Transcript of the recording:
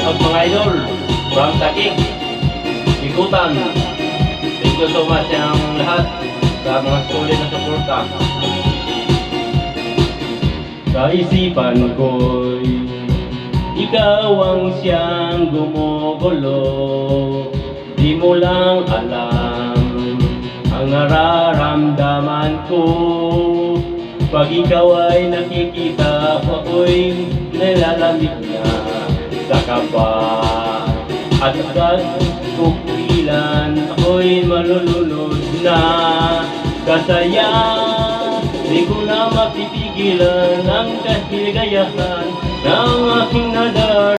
out mga idol from Taguig, Ikutan. Thank you so much ang lahat sa mga solid na suporta. Kaisipan ko'y ikaw ang siyang gumugulo. Di mo lang alam ang nararamdaman ko. Pag ikaw ay nakikita, ako'y nilalamig na sa kaba. At agad kukilan, ako'y malulunod na kasaya. Di ko na mapipigilan ang kasigayahan ng aking nadar.